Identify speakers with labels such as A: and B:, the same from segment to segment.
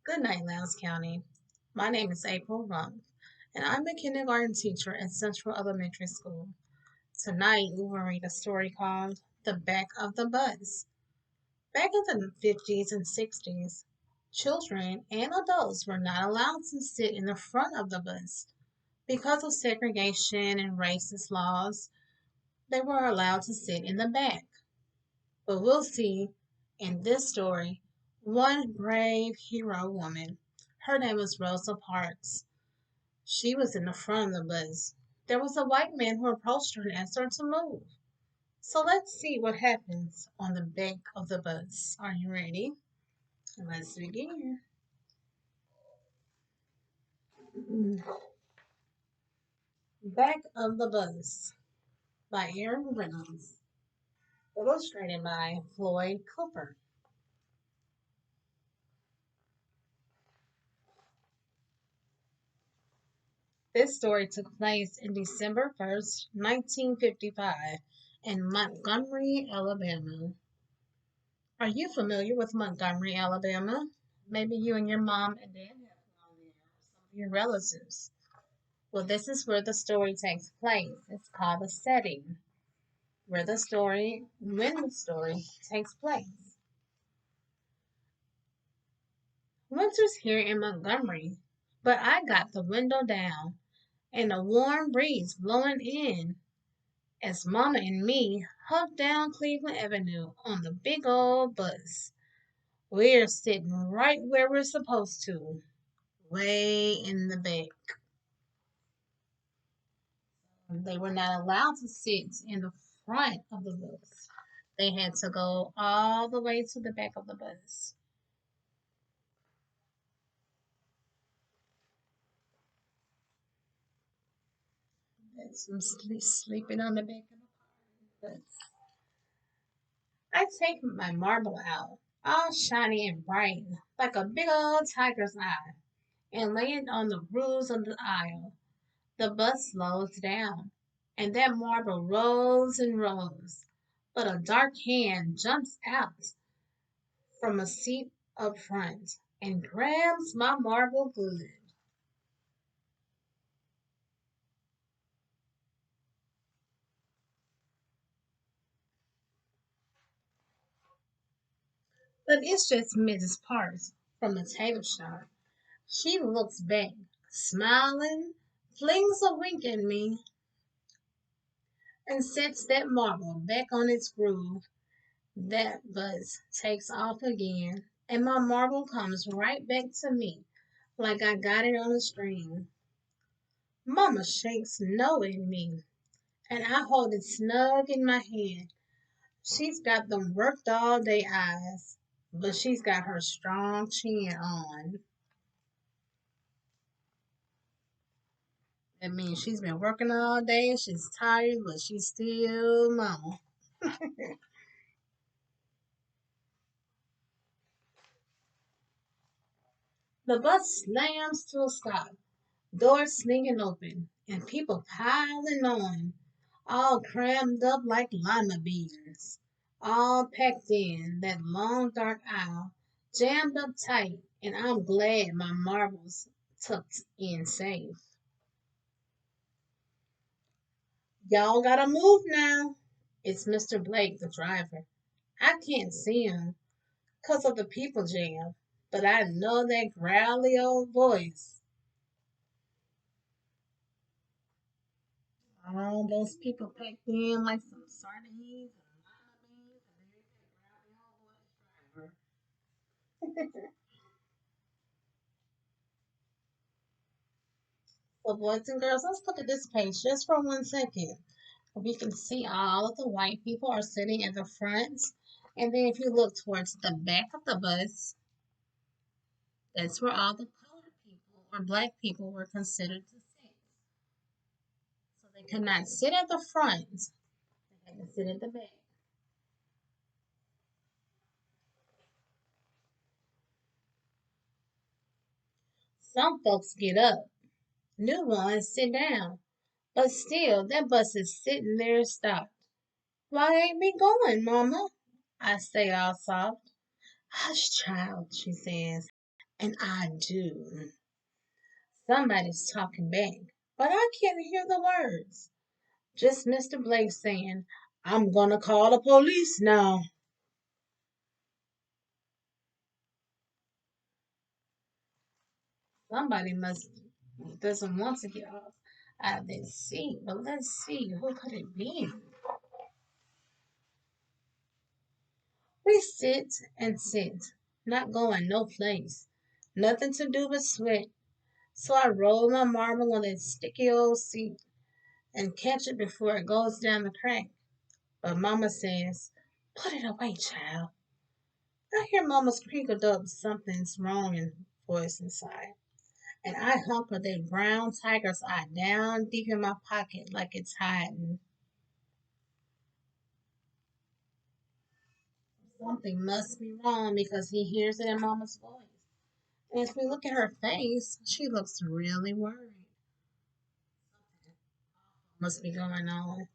A: Good night, Lowndes County. My name is April Rump, and I'm a kindergarten teacher at Central Elementary School. Tonight, we will read a story called The Back of the Bus. Back in the 50s and 60s, children and adults were not allowed to sit in the front of the bus. Because of segregation and racist laws, they were allowed to sit in the back. But we'll see in this story one brave hero woman. Her name was Rosa Parks. She was in the front of the bus. There was a white man who approached her and asked her to move. So let's see what happens on the back of the bus. Are you ready? Let's begin. Back of the Bus by Aaron Reynolds. Illustrated by Floyd Cooper. This story took place in December 1st, 1955, in Montgomery, Alabama. Are you familiar with Montgomery, Alabama? Maybe you and your mom and dad have gone there, or some of your relatives. Well, this is where the story takes place. It's called the setting, when the story takes place. Winter's here in Montgomery, but I got the window down and a warm breeze blowing in as Mama and me hug down Cleveland Avenue on the big old bus. We're sitting right where we're supposed to, way in the back. They were not allowed to sit in the front of the bus. They had to go all the way to the back of the bus. That's some sleeping on the back of the bus. I take my marble out, all shiny and bright, like a big old tiger's eye, and lay it on the roofs of the aisle. The bus slows down, and that marble rolls and rolls. But a dark hand jumps out from a seat up front and grabs my marble good. But it's just Mrs. Parks from the tailor shop. She looks back, smiling, flings a wink at me, and sets that marble back on its groove. That bus takes off again, and my marble comes right back to me like I got it on a string. Mama shakes no at me, and I hold it snug in my hand. She's got them worked all day eyes, but she's got her strong chin on. That means she's been working all day and she's tired, but she's still mama. The bus slams to a stop, doors swinging open, and people piling on, all crammed up like lima beans, all packed in that long dark aisle, jammed up tight, and I'm glad my marbles tucked in safe. Y'all gotta move now. It's Mr. Blake, the driver. I can't see him 'cause of the people jam, but I know that growly old voice. All those people packed in like some sardines and lima beans, and there's that growly old voice driver. So, boys and girls, let's look at this page just for 1 second. We can see all of the white people are sitting in the front. And then if you look towards the back of the bus, that's where all the colored people or black people were considered to sit. So they could not sit at the front. They had to sit at the back. Some folks get up. New ones sit down. But still, that bus is sitting there stopped. Why ain't we going, Mama? I say all soft. Hush, child, she says. And I do. Somebody's talking back, but I can't hear the words. Just Mr. Blake saying, I'm gonna call the police now. Somebody must doesn't want to get off out of this seat, but let's see, who could it be? We sit and sit, not going no place. Nothing to do but sweat. So I roll my marble on that sticky old seat and catch it before it goes down the crack. But Mama says, put it away, child. I hear Mama's creakle up something's wrong in voice inside. And I hunker that brown tiger's eye down deep in my pocket like it's hiding. Something must be wrong because he hears it in Mama's voice. And as we look at her face, she looks really worried. Must be going on.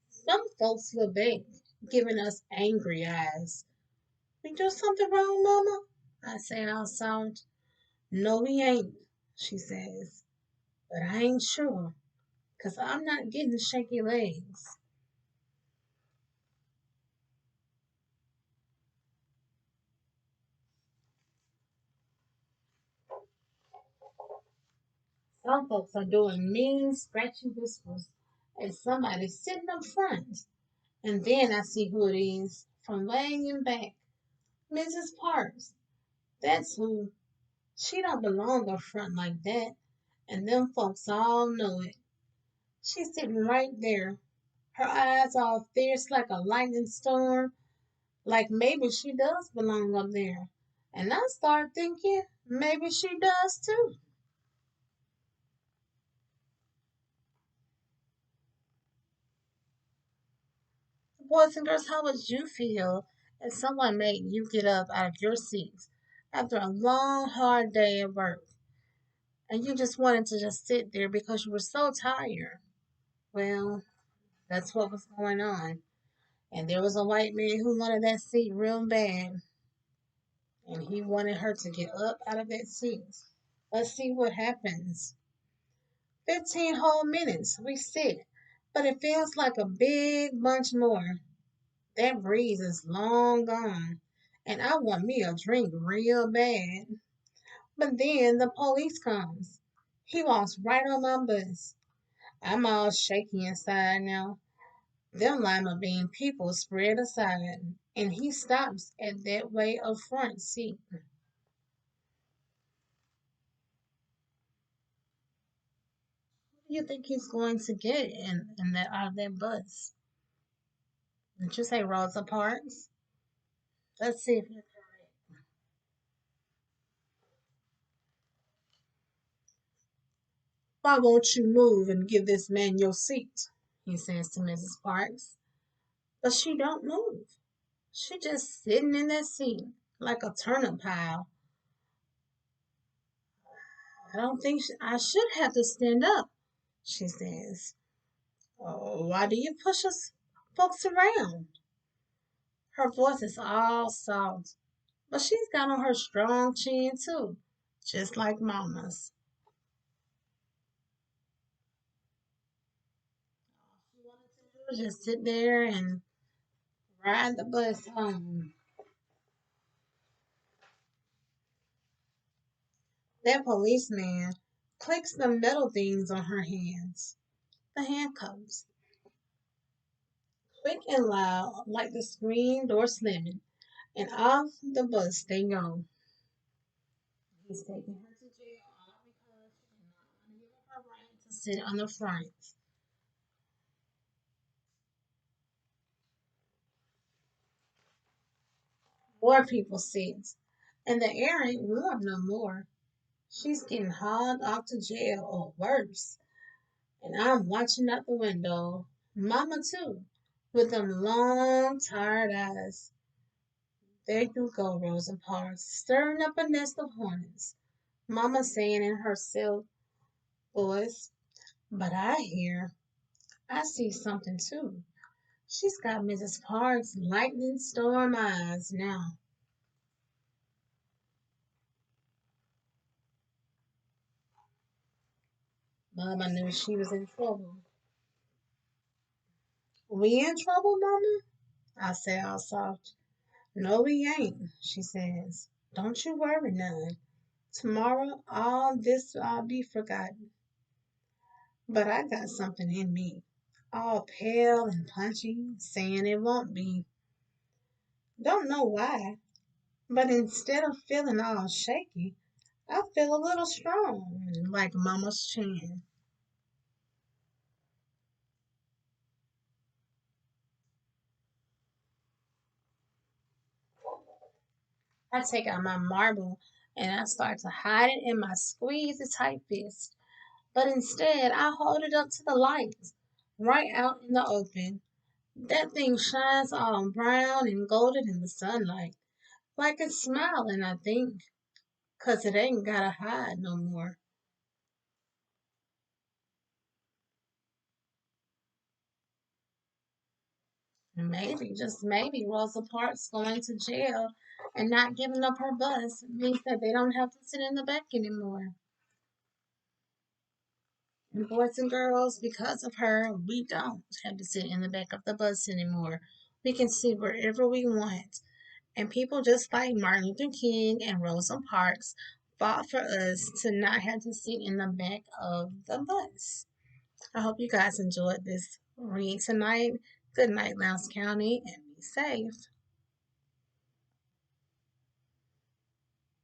A: Some folks look back, giving us angry eyes. We do something wrong, Mama? I say out loud. No, we ain't, she says. But I ain't sure, 'cause I'm not getting shaky legs. Some folks are doing mean, scratchy whispers at somebody sitting up front. And then I see who it is from way in back. Mrs. Parks. That's who. She don't belong up front like that. And them folks all know it. She's sitting right there. Her eyes all fierce like a lightning storm. Like maybe she does belong up there. And I start thinking maybe she does too. Boys and girls, how would you feel if someone made you get up out of your seats after a long, hard day at work and you just wanted to just sit there because you were so tired? Well, that's what was going on. And there was a white man who wanted that seat real bad, and he wanted her to get up out of that seat. Let's see what happens. 15 whole minutes we sit, but it feels like a big bunch more. That breeze is long gone, and I want me a drink real bad. But then the police comes. He walks right on my bus. I'm all shaky inside now. Them lima bean people spread aside, and he stops at that way up front seat. What do you think he's going to get in that out of that bus? Did you say Rosa Parks? Let's see if you're correct. Why won't you move and give this man your seat? He says to Mrs. Parks. But she don't move. She just sitting in that seat like a turnip pile. I don't think I should have to stand up, she says. Oh, why do you push us folks around? Her voice is all soft, but she's got on her strong chin too, just like Mama's. All she wanted to do was just sit there and ride the bus home. That policeman clicks the metal things on her hands, the handcuffs, quick and loud, like the screen door slamming, and off the bus they go. He's taking her to jail all because she did not want to give up her right to sit on the front. More people sit, and the air ain't warm no more. She's getting hauled off to jail or worse. And I'm watching out the window. Mama too, with them long, tired eyes. There you go, Rosa Parks, stirring up a nest of hornets. Mama saying in her silk voice, but I see something too. She's got Mrs. Parks' lightning storm eyes now. Mama knew she was in trouble. We in trouble, Mama? I say all soft. No, we ain't, she says. Don't you worry none. Tomorrow all this'll be forgotten. But I got something in me, all pale and punchy, saying it won't be. Don't know why, but instead of feeling all shaky, I feel a little strong, like Mama's chin. I take out my marble and I start to hide it in my squeezy tight fist. But instead, I hold it up to the light, right out in the open. That thing shines all brown and golden in the sunlight, like it's smiling, I think, 'cause it ain't gotta hide no more. Maybe, just maybe, Rosa Parks going to jail and not giving up her bus means that they don't have to sit in the back anymore. And boys and girls, because of her, we don't have to sit in the back of the bus anymore. We can sit wherever we want. And people just like Martin Luther King and Rosa Parks fought for us to not have to sit in the back of the bus. I hope you guys enjoyed this read tonight. Good night, Lowndes County, and be safe.